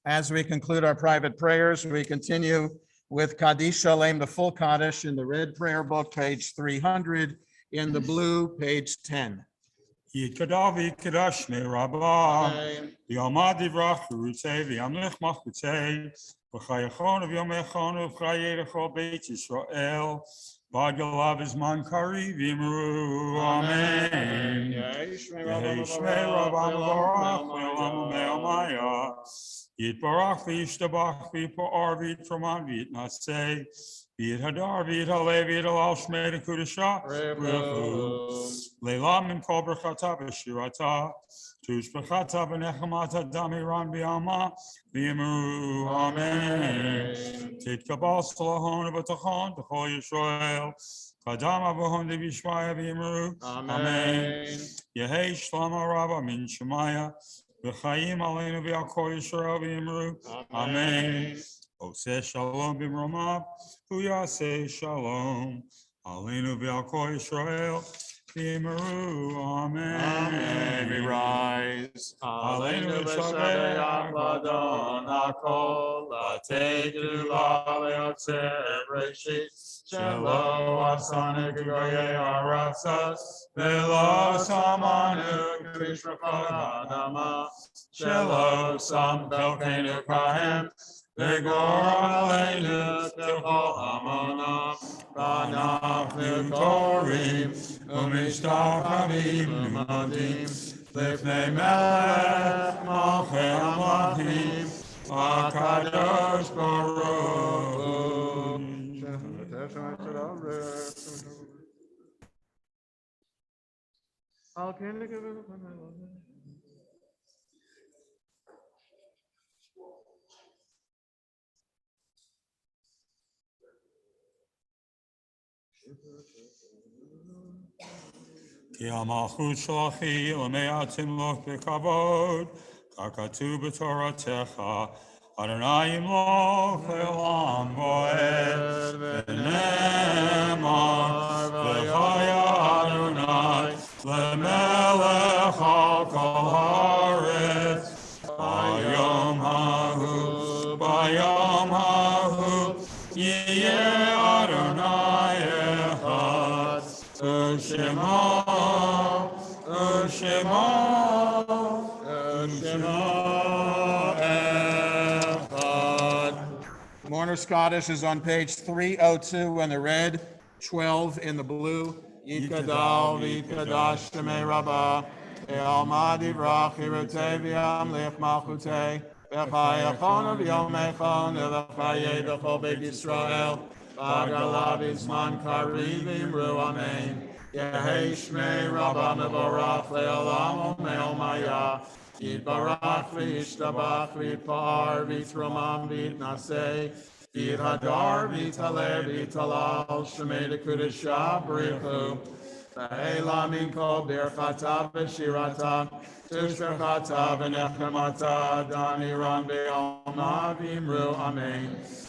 As we conclude our private prayers, we continue with Kaddish Shalem, the full Kaddish in the red prayer book, page 300, in the blue, page 10. Yitadavi Kadash Me Rabbah, Yomad Divrach Rutzei, Yamlech Machutzei, V'chayachon of Yomechon of Chayerecho Beit Yisrael, V'agalav Izman Kari V'imru, Amen. Yehishmei Rabbah Mevorach, Ve'olam U'me'omaya, Yitbarach V'yishtabach V'yipo'ar V'yitroman V'yitnasei, V'yit Hadar V'yit Halev V'yit Halal Shmei D'Kudashah, Layman and Kol Berchata V'Shirata, Tush Berchata V'Nechamata Damiran B'Yama V'Yimru, Amen. Tit Kabal Salahon V'Tachon T'chol Yisrael, Kadam Avahon D'Vishmaya V'Yimru, Amen. Yehei Shlama Rabba Min Shemaya, V'Chaim Aleinu V'Yakol Yisrael V'Yimru, Amen. Oseh Shalom B'Mromav, V'Yaseh Shalom, Aleinu V'Yakol Yisrael, Amen. Amen. We rise. Aleinu v'shavei avadon hakol, latei gdula v'yotzer breshit, shelo asanu k'goyei haratzos, v'lo samanu k'rishrakol ha'adama, shelo sam belkeinu kahem, v'gor aleinu k'chol hamonam, v'anachnu torim, Umishtakavim umadim, Lifnei melech malchei hamachim, Akadosh Baruch Ki hamachut shalachi l'me'atim loch b'kavod, kakatu b'toratecha, Adonai imloch le'olam bo'ed, v'nemar v'chaya Adonai, le'melech al kol haaretz, bayom hahu, yiyeh Adonai echad, U'shema echad. Mourner Scottish is on page 302 in the red, 12 in the blue. Yikadal v'yikadash Shemei Rabbah, E'alma divrach hirutei v'yamlich malchutei, v'chayachon v'yomechon v'chayei v'chol Beit Yisrael, v'agalav izman kari v'imru, Amen. Yehei Shmei Rabbah Mevorach le'olam u'me'omaya, Yitbarach v'yishtabach v'yitpa'ar v'yitromam v'yitnasei, v'yithadar v'yithaleh v'yithalal Shmei D'Kudashah B'richu, v'heila min kol birchata v'shirata, tush berchata v'nechemata, damiran b'yoma v'imru, Amen.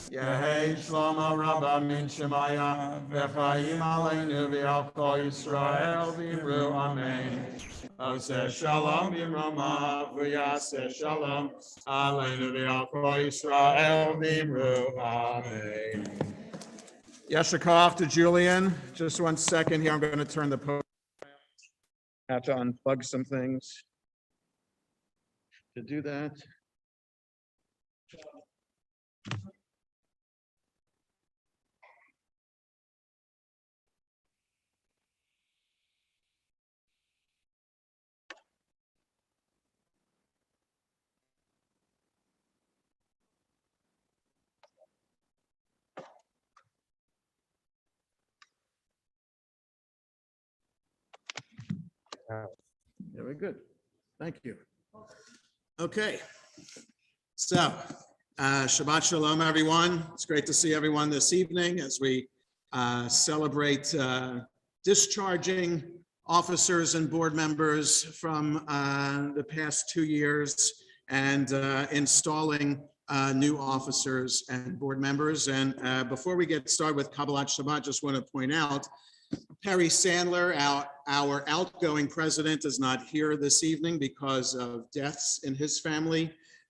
Yehei Shlomo Rabbah Min Shemaya, v'chaim aleinu v'yakol Yisrael v'imru, Amen. Oseh Shalom b'mromav, v'yaseh Shalom, aleinu v'yakol Yisrael v'imru, Amen. Yesher koach to Julian. Just 1 second here. I'm going to turn the post. I have to unplug some things to do that. Very good. Thank you. Okay. So, Shabbat Shalom, everyone. It's great to see everyone this evening as we celebrate discharging officers and board members from the past 2 years and installing new officers and board members. And before we get started with Kabbalat Shabbat, just want to point out Perry Sandler, our outgoing president, is not here this evening because of deaths in his family.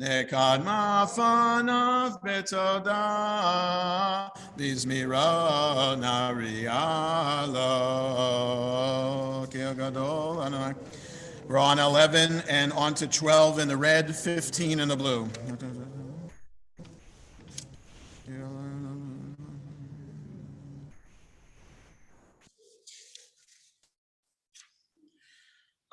Nekadma fanav betoda, Lizmira narialo. Kil gadol Adonai. We're on 11 and on to 12 in the red, 15 in the blue.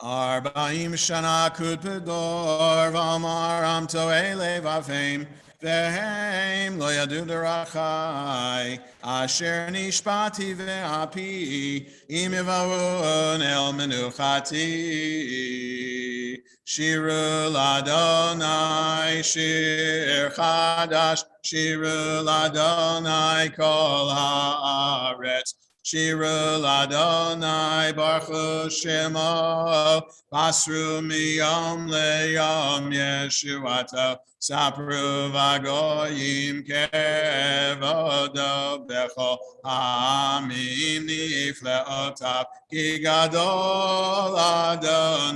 Arba'im shana kud pedor v'amar am to'ele v'afim v'heim lo yadu derachai asher nishpati ve'api im yivavun el menuchati shiru l'Adonai shir chadash shiru l'Adonai kol haaretz Shiru l'Adonai Baruch Shemo Basru miyom leyom Yeshuato Sapru v'agoyim kevodo Bechol ha'amim nifleotav Ki gadol Adonai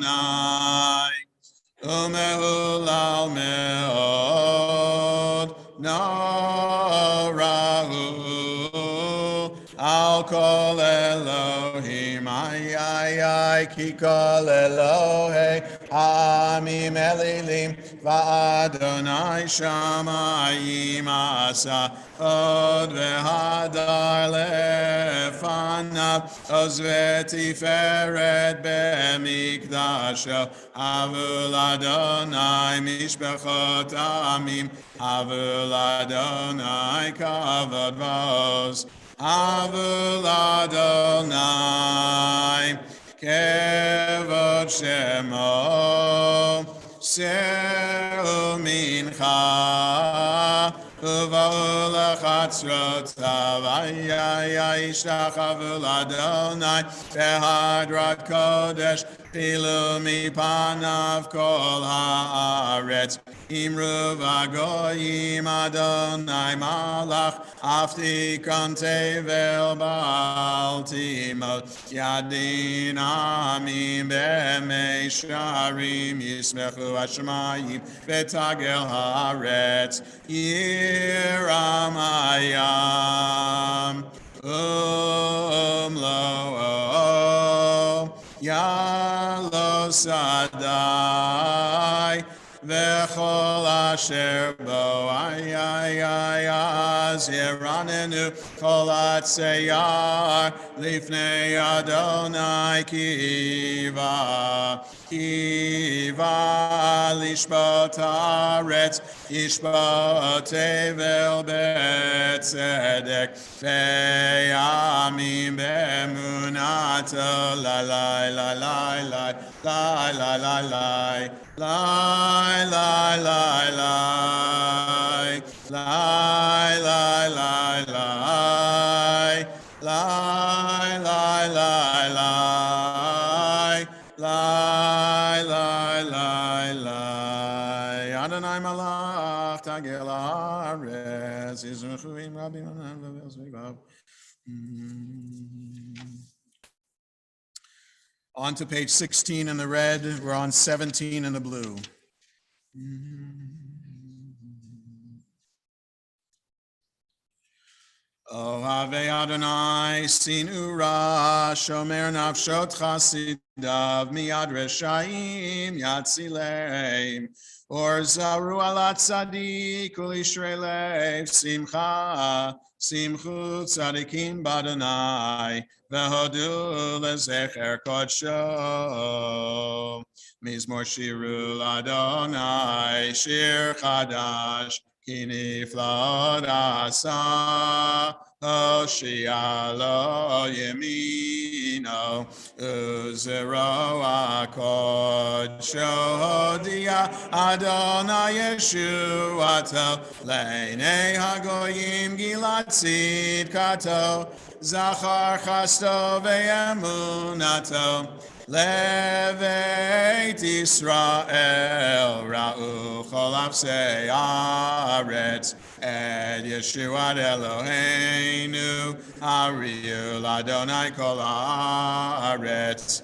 Umehulal me'od Norahu I'll call Elohim, ay, ki kol Elohe, Amim Elilim, Va'adonai Shamayim Asa, Od V'hadar Lefanav, Oz V'tiferet B'mikdasho, Avul Adonai Mishbechot Amim, Avul Adonai Kavod Vos, Avul Adonai Kevod Shemo Seu Mincha Uva'ul Chatzrotav Ay Ishtachavul Adonai Behadrat Kodesh Pilu Mipanav Kol Haaretz Imru v'agoyim Adonai Malach Aftikon Tevel Baal Timot Yadin Amim B'mei Sharim Yismechu Hashemayim V'tagel Haaretz Yiram Hayam Umlo Yalo Sadai V'chol asher bo ay az yiranenu kol atzeyar lifnei Adonai kiva lishbot haaretz yishbot tevel betzedek ve'yamim be'emunato la la la la la la la la la Lie, lie, lie, lie, lie, lie, lie, lie, lie, lie, lie, lie, lie, lie, lie, lie. Adonai malach tagel haaretz yizmechuim rabim v'vel zvivav. On to page 16 in the red. We're on 17 in the blue. Ohave Adonai sinura shomer nafshot chasidav miyad reshaim yatzileim or zaru alat tzadik ulishrelev simcha simchu tzadikim badonai v'hodu lezecher kodsho mizmor shiru Adonai shir chadash Kiniflod asa Hoshia lo yemino Uzero akod shodia Adonai Yeshuato Leinei hagoyim gilad tzidkato Zachar chasto ve'emunato Leveit Israel Ra'u chol afsei aretz Ed Yeshuat Eloheinu Hariu l'Adonai kol haaretz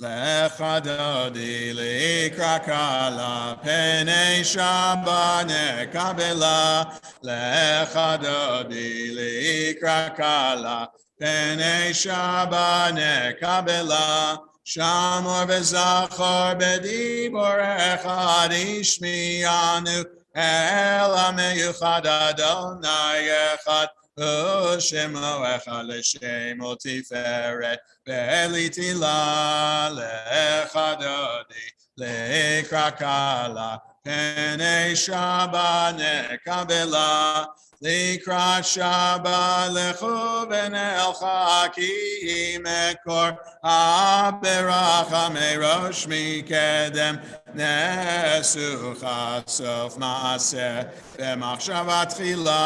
Lecha dodi likra kala penei shaba nekabela. Lecha dodi likra kala penei shaba nekabela. Shamor v'zachor b'dibor echad ishmiyanu el ha-meyuchad Adonai echad Shemo echad l'shemo tiferet Be'elitila lechadodi lekrakala penei shaba nekabela likrat shaba lechu v'nelcha ki mekor haberacha merosh mikedem nesucha sof maaseh b'machshava tchila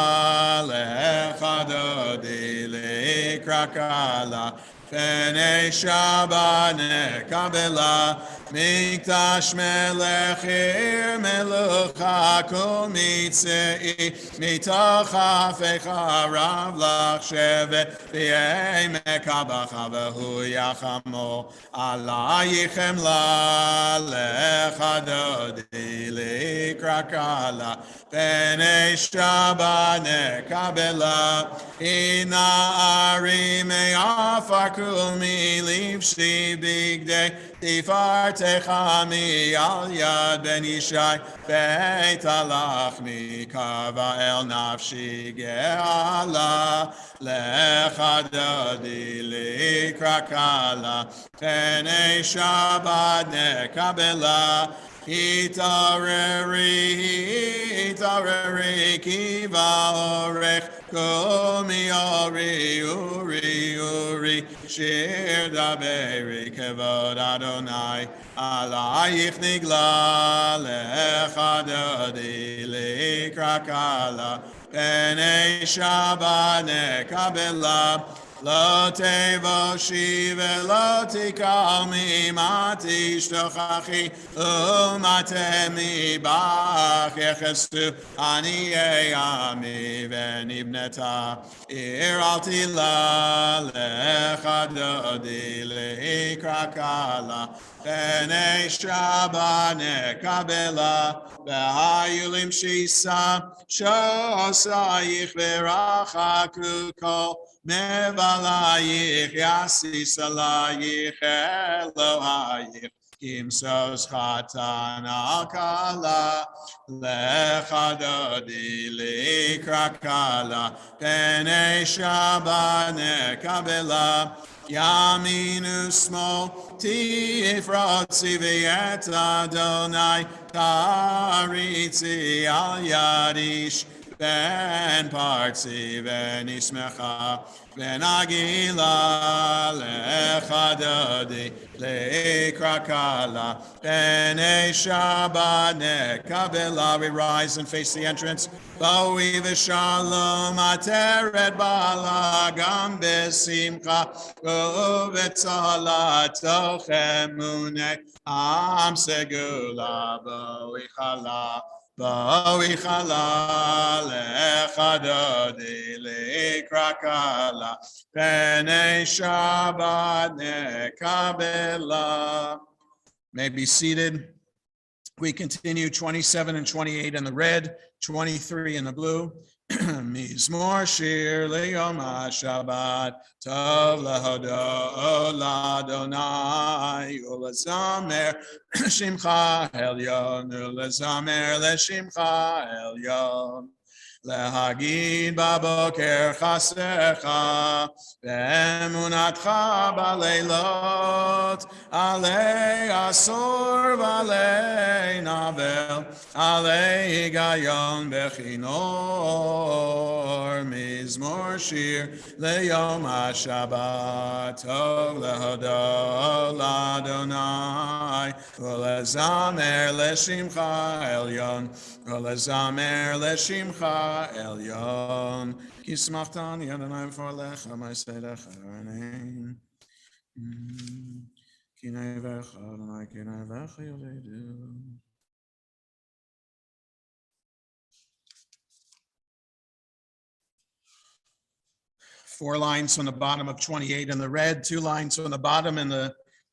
lechadodi lekrakala Penei Shaba nekabela Mikdash melechir melucha kol mitzei mitoch hafecha rav lach shevet v'yei mekabacha v'hu yachamo alayichem la lecha dodi likra kala Penei Shaba nekabela Ina arim me'afar Kumi livshi bigday tifartecha mi al yad ben Yishai beit alach mi kava el nafshi ge'ala lecha dodi likra kala penei shabbat nekabela Hitareri kiva orech komi uri shir daberi kevod Adonai alayich nigla lecha dodi likra kala penei shabbat nekabela Lo tevoshi velo tikal mimati shtochachi umatemi bach yechestu aniyei ami venibneta iralti la lecha dodi likra kala penei shaba nekabela v'hayulim shisa shosayich v'rachaku kol Mevalayich yasis alayich Elohayich Kimsos chatan akala lecha dodi likra kala penei shaba nekabela Yaminu smol tifrotzi v'yet Adonai taritzi al yadish Ben partzi ben ismecha ben agila lecha dodi lekra kala penei shabbat nekabela. We rise and face the entrance. Bo'i v'shalom ateret bala gam besimcha uvetzala toch emune am segula bo'i chala Bo'i chala lecha dodi likra kala penei shabbat nekabela. May be seated. We continue 27 and 28 in the red, 23 in the blue. Mizmor shir leyom HaShabbat tov lehodo l'Adonai ulezamer shimcha elyon ulezamer leshimcha elyon להגיד בבוקר חסרך באמונתך בלילות עלי עשור ועלי נבל עלי היגיון בכינור מזמור שיר ליום השבת טוב להודות לאדוני ולזמר לשמך עליון ולזמר לשמך Elyon, ki smachtani Adonai v'orlecha ma'asedecha v'anein. Ki nevecha Adonai ki nevecha yoledu. Four lines from the bottom of 28 in the red, 2 lines from the bottom in the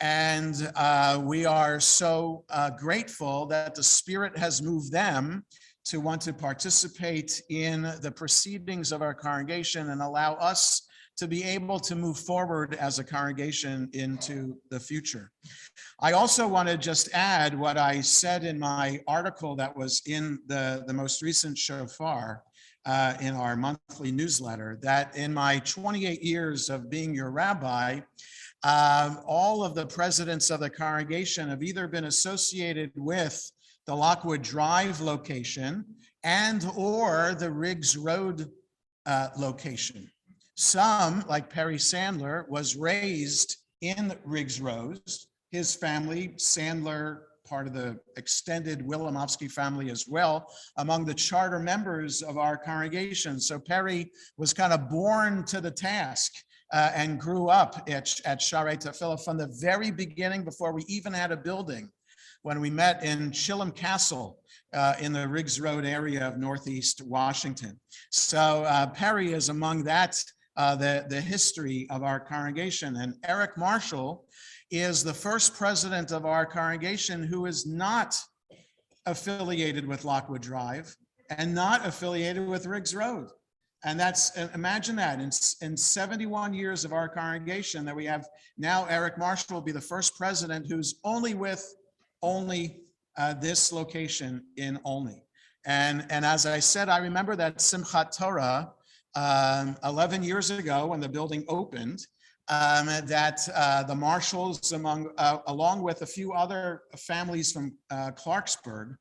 And we are so grateful that the Spirit has moved them to want to participate in the proceedings of our congregation and allow us to be able to move forward as a congregation into the future. I also want to just add what I said in my article that was in the most recent shofar in our monthly newsletter, that in my 28 years of being your rabbi, all of the presidents of the congregation have either been associated with the Lockwood Drive location and or the Riggs Road location. Some, like Perry Sandler, was raised in Riggs Road. His family, Sandler, part of the extended Wilimowski family as well, among the charter members of our congregation. So Perry was kind of born to the task and grew up at Sharei Tefillah from the very beginning, before we even had a building, when we met in Chilham Castle in the Riggs Road area of Northeast Washington. So Perry is among that, the history of our congregation. And Eric Marshall is the first president of our congregation who is not affiliated with Lockwood Drive and not affiliated with Riggs Road. And that's, imagine that, in 71 years of our congregation that we have now, Eric Marshall will be the first president who's only with this location in Olney. And as I said, I remember that Simchat Torah 11 years ago when the building opened, that the Marshalls, along with a few other families from Clarksburg,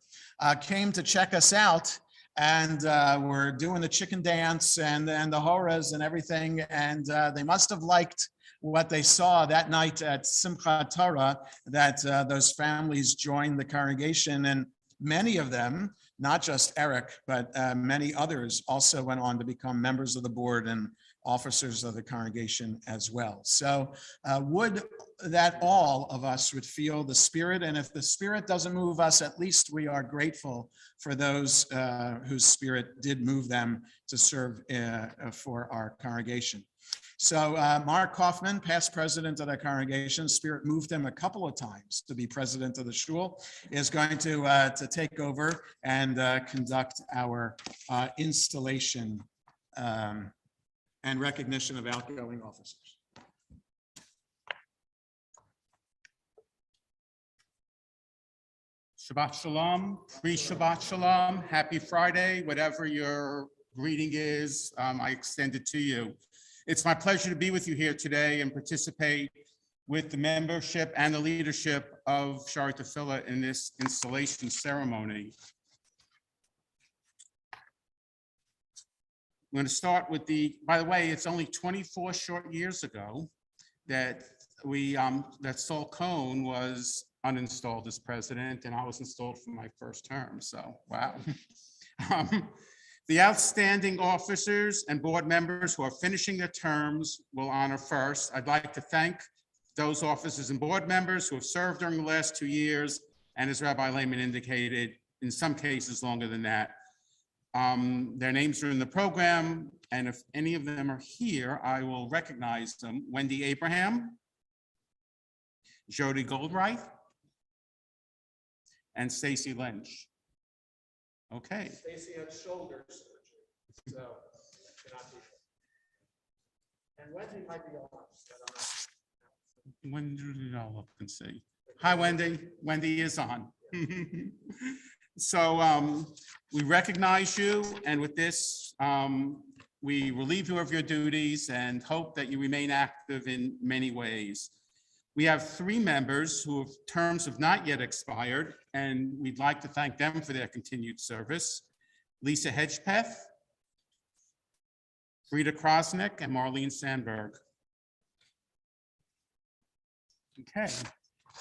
came to check us out, and we're doing the chicken dance and the horas and everything, and they must have liked what they saw that night at Simchat Torah, that those families joined the congregation, and many of them, not just Eric, but many others also went on to become members of the board and officers of the congregation as well. So would that all of us would feel the Spirit, and if the Spirit doesn't move us, at least we are grateful for those whose Spirit did move them to serve for our congregation. So Mark Kaufman, past president of the congregation, Spirit moved him a couple of times to be president of the shul, is going to take over and conduct our installation and recognition of outgoing officers. Shabbat Shalom, pre-Shabbat Shalom, happy Friday, whatever your greeting is, I extend it to you. It's my pleasure to be with you here today and participate with the membership and the leadership of Sharei Tefillah in this installation ceremony. I'm going to start with by the way, it's only 24 short years ago that that Saul Cohn was uninstalled as president, and I was installed for my first term, so wow. The outstanding officers and board members who are finishing their terms will honor first. I'd like to thank those officers and board members who have served during the last 2 years, and as Rabbi Layman indicated, in some cases longer than that. Their names are in the program, and if any of them are here, I will recognize them. Wendy Abraham, Jody Goldreich, and Stacy Lynch. Okay. Stacy had shoulder surgery, so cannot be. And Wendy might be on. Wendy, I'll look and see. Hi, Wendy. Wendy is on. So we recognize you, and with this, we relieve you of your duties and hope that you remain active in many ways. We have 3 members whose terms have not yet expired, and we'd like to thank them for their continued service. Lisa Hedgepeth, Frida Krosnick, and Marlene Sandberg. Okay,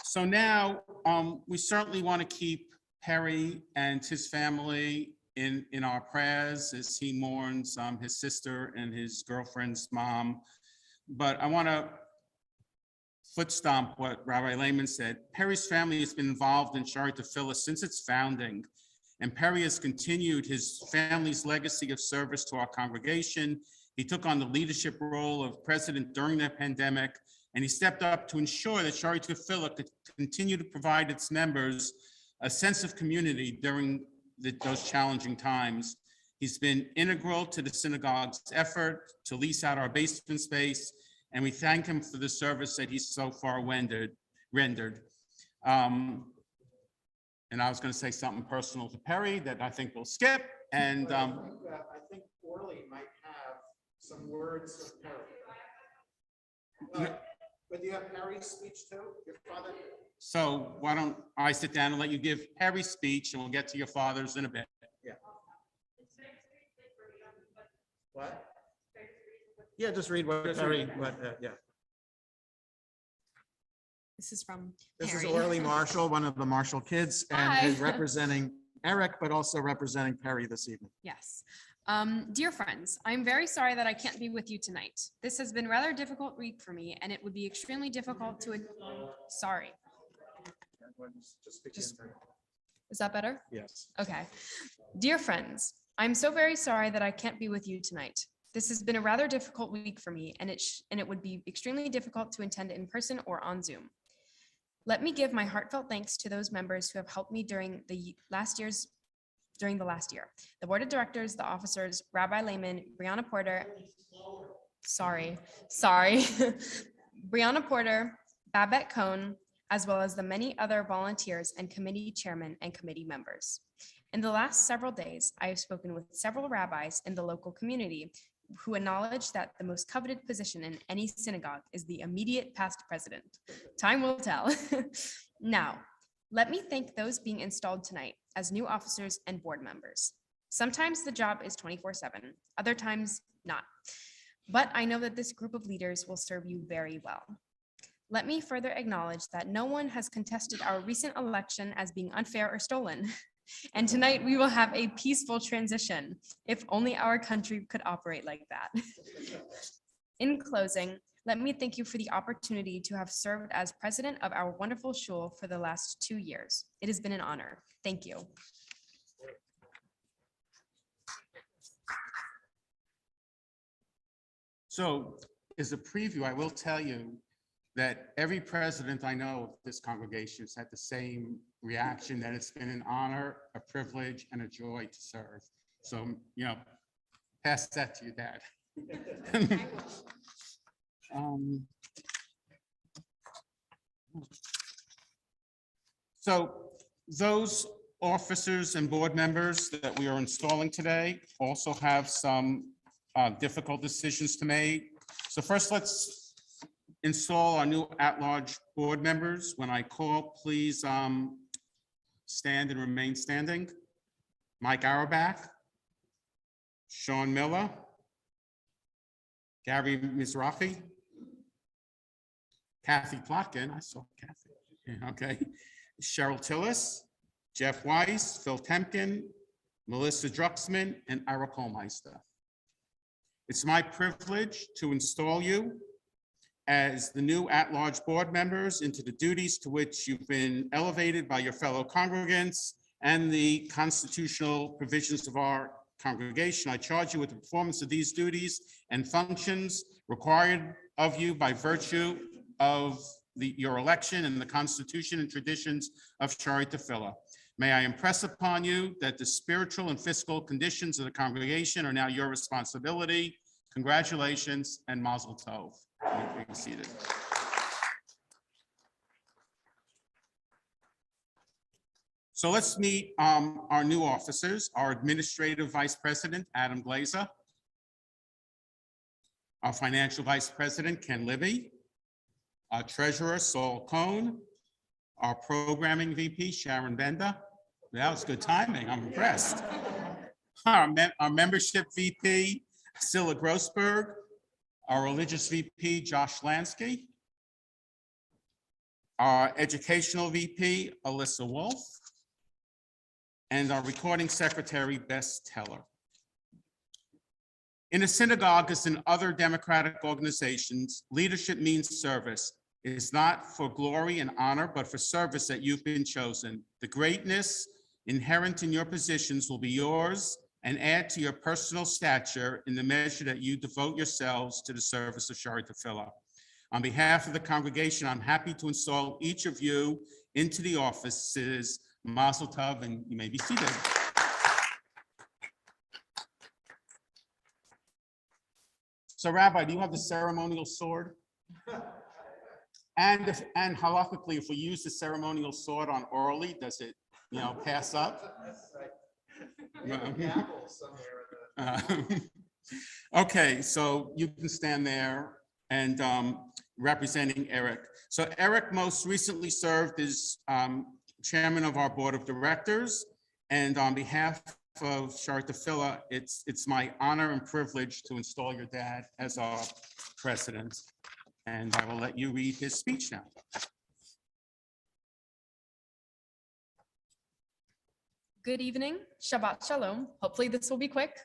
so now we certainly want to keep Perry and his family in our prayers as he mourns his sister and his girlfriend's mom. But I want to foot stomp what Rabbi Layman said. Perry's family has been involved in Sharei Tefillah since its founding, and Perry has continued his family's legacy of service to our congregation. He took on the leadership role of president during the pandemic, and he stepped up to ensure that Shari Tefillah could continue to provide its members a sense of community during those challenging times. He's been integral to the synagogue's effort to lease out our basement space, and we thank him for the service that he's so far rendered. And I was going to say something personal to Perry that I think we'll skip, and I think Orly might have some words of Perry. But you have Perry's speech too, your father? so why don't I sit down and let you give Perry's speech, and we'll get to your father's in a bit. Yeah. What? Yeah, just read what Perry, yeah. This is from This is Perry. Orly Marshall, one of the Marshall kids, and Hi. is representing Eric, but also representing Perry this evening. Yes. Dear friends, I'm very sorry that I can't be with you tonight. This has been a rather difficult week for me, and it would be extremely difficult to, sorry, Just- is that better? Yes. Okay. Dear friends, I'm so very sorry that I can't be with you tonight. This has been a rather difficult week for me, and it would be extremely difficult to attend in person or on Zoom. Let me give my heartfelt thanks to those members who have helped me during the last year. The board of directors, the officers, Rabbi Layman, Brianna Porter, sorry, Brianna Porter, Babette Cohn, as well as the many other volunteers and committee chairmen and committee members. In the last several days, I have spoken with several rabbis in the local community who acknowledge that the most coveted position in any synagogue is the immediate past president. Time will tell. Now, let me thank those being installed tonight as new officers and board members. Sometimes the job is 24/7, other times not. But I know that this group of leaders will serve you very well. Let me further acknowledge that no one has contested our recent election as being unfair or stolen. And tonight we will have a peaceful transition. If only our country could operate like that. In closing, let me thank you for the opportunity to have served as president of our wonderful shul for the last 2 years. It has been an honor. Thank you. So as a preview, I will tell you that every president I know of this congregation has had the same reaction, that it's been an honor, a privilege, and a joy to serve. So, pass that to your dad. So those officers and board members that we are installing today also have some difficult decisions to make. So first, let's install our new at-large board members. When I call, please stand and remain standing. Mike Auerbach, Sean Miller, Gary Mizrahi, Kathy Plotkin, I saw Kathy, yeah, okay. Cheryl Tillis, Jeff Weiss, Phil Temkin, Melissa Druxman, and Ira Kohlmeister. It's my privilege to install you as the new at-large board members into the duties to which you've been elevated by your fellow congregants and the constitutional provisions of our congregation. I charge you with the performance of these duties and functions required of you by virtue of your election and the constitution and traditions of Shari Tefillah. May I impress upon you that the spiritual and fiscal conditions of the congregation are now your responsibility. Congratulations and mazel tov. You may be seated. So let's meet our new officers, our Administrative Vice President, Adam Glazer, our Financial Vice President, Ken Libby, our Treasurer, Saul Cohn, our Programming VP, Sharon Bender. That was good timing, I'm impressed. Our Membership VP, Scylla Grossberg, our Religious VP, Josh Lansky, our Educational VP, Alyssa Wolf, and our Recording Secretary, Bess Teller. In a synagogue, as in other democratic organizations, leadership means service. It is not for glory and honor, but for service that you've been chosen. The greatness inherent in your positions will be yours and add to your personal stature in the measure that you devote yourselves to the service of Shari Tefillah. On behalf of the congregation, I'm happy to install each of you into the offices. Mazel tov, and you may be seated. So Rabbi, do you have the ceremonial sword? And halakhically, if we use the ceremonial sword on Orly, does it, pass up? Okay, so you can stand there and representing Eric. So Eric most recently served as chairman of our board of directors, and on behalf of Tefillah, it's my honor and privilege to install your dad as our president. And I will let you read his speech now. Good evening, Shabbat Shalom. Hopefully this will be quick.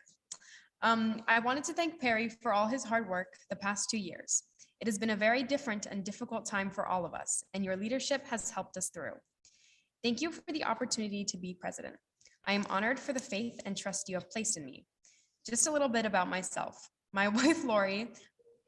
I wanted to thank Perry for all his hard work the past 2 years. It has been a very different and difficult time for all of us, and your leadership has helped us through. Thank you for the opportunity to be president. I am honored for the faith and trust you have placed in me. Just a little bit about myself. My wife, Lori,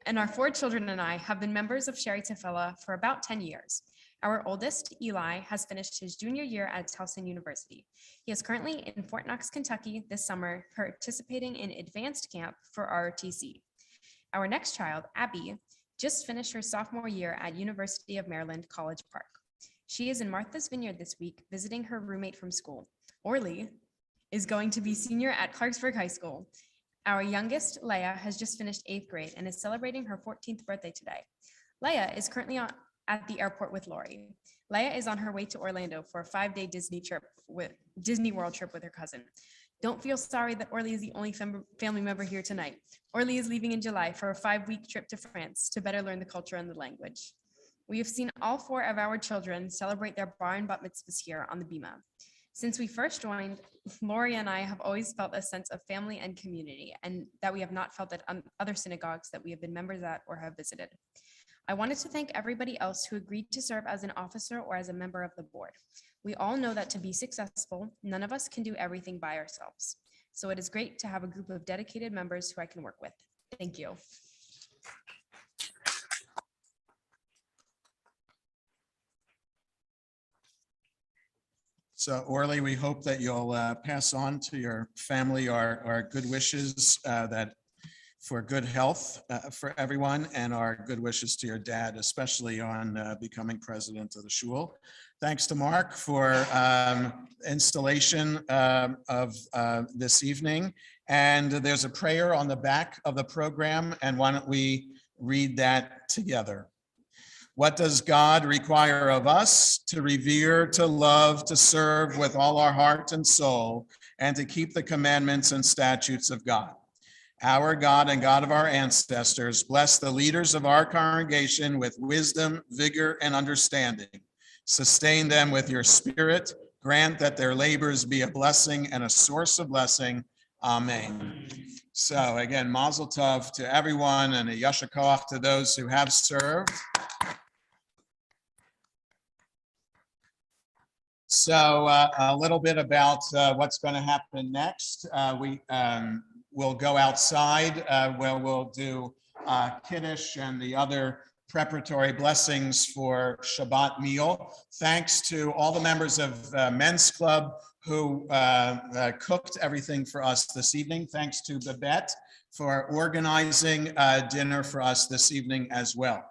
and our 4 children and I have been members of Sherry Tefillah for about 10 years. Our oldest, Eli, has finished his junior year at Towson University. He is currently in Fort Knox, Kentucky this summer, participating in advanced camp for ROTC. Our next child, Abby, just finished her sophomore year at University of Maryland, College Park. She is in Martha's Vineyard this week, visiting her roommate from school. Orly is going to be senior at Clarksburg High School. Our youngest, Leia, has just finished 8th grade and is celebrating her 14th birthday today. Leia is currently at the airport with Lori. Leia is on her way to Orlando for a 5-day Disney World trip with her cousin. Don't feel sorry that Orly is the only family member here tonight. Orly is leaving in July for a 5-week trip to France to better learn the culture and the language. We have seen all 4 of our children celebrate their bar and bat mitzvahs here on the Bima. Since we first joined, Lori and I have always felt a sense of family and community, and that we have not felt at other synagogues that we have been members at or have visited. I wanted to thank everybody else who agreed to serve as an officer or as a member of the board. We all know that to be successful, none of us can do everything by ourselves. So it is great to have a group of dedicated members who I can work with. Thank you. So Orly, we hope that you'll pass on to your family our good wishes for good health for everyone, and our good wishes to your dad, especially on becoming president of the shul. Thanks to Mark for installation of this evening. And there's a prayer on the back of the program, and why don't we read that together? What does God require of us? To revere, to love, to serve with all our heart and soul, and to keep the commandments and statutes of God. Our God and God of our ancestors, bless the leaders of our congregation with wisdom, vigor, and understanding. Sustain them with your spirit. Grant that their labors be a blessing and a source of blessing. Amen. So again, mazel tov to everyone, and a yasher koach to those who have served. So a little bit about what's going to happen next. We'll go outside where we'll do Kiddush and the other preparatory blessings for Shabbat meal. Thanks to all the members of Men's Club who cooked everything for us this evening. Thanks to Babette for organizing dinner for us this evening as well.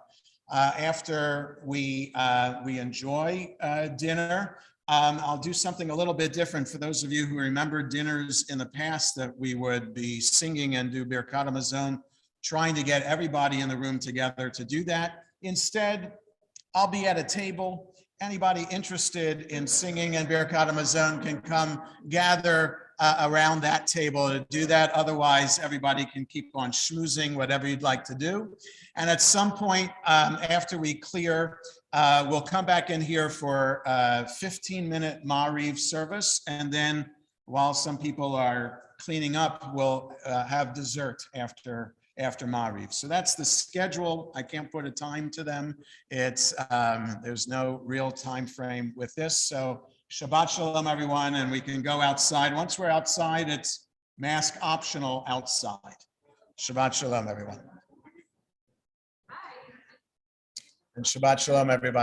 After we enjoy dinner, I'll do something a little bit different. For those of you who remember dinners in the past that we would be singing and do Birkat Hamazon, trying to get everybody in the room together to do that. Instead, I'll be at a table. Anybody interested in singing and Birkat Hamazon can come gather around that table to do that. Otherwise, everybody can keep on schmoozing, whatever you'd like to do. And at some point after we clear, we'll come back in here for a 15-minute Ma'ariv service. And then while some people are cleaning up, we'll have dessert after Ma'ariv. So that's the schedule. I can't put a time to them. It's there's no real time frame with this. So Shabbat Shalom, everyone, and we can go outside. Once we're outside, it's mask optional outside. Shabbat Shalom, everyone. And Shabbat Shalom, everybody.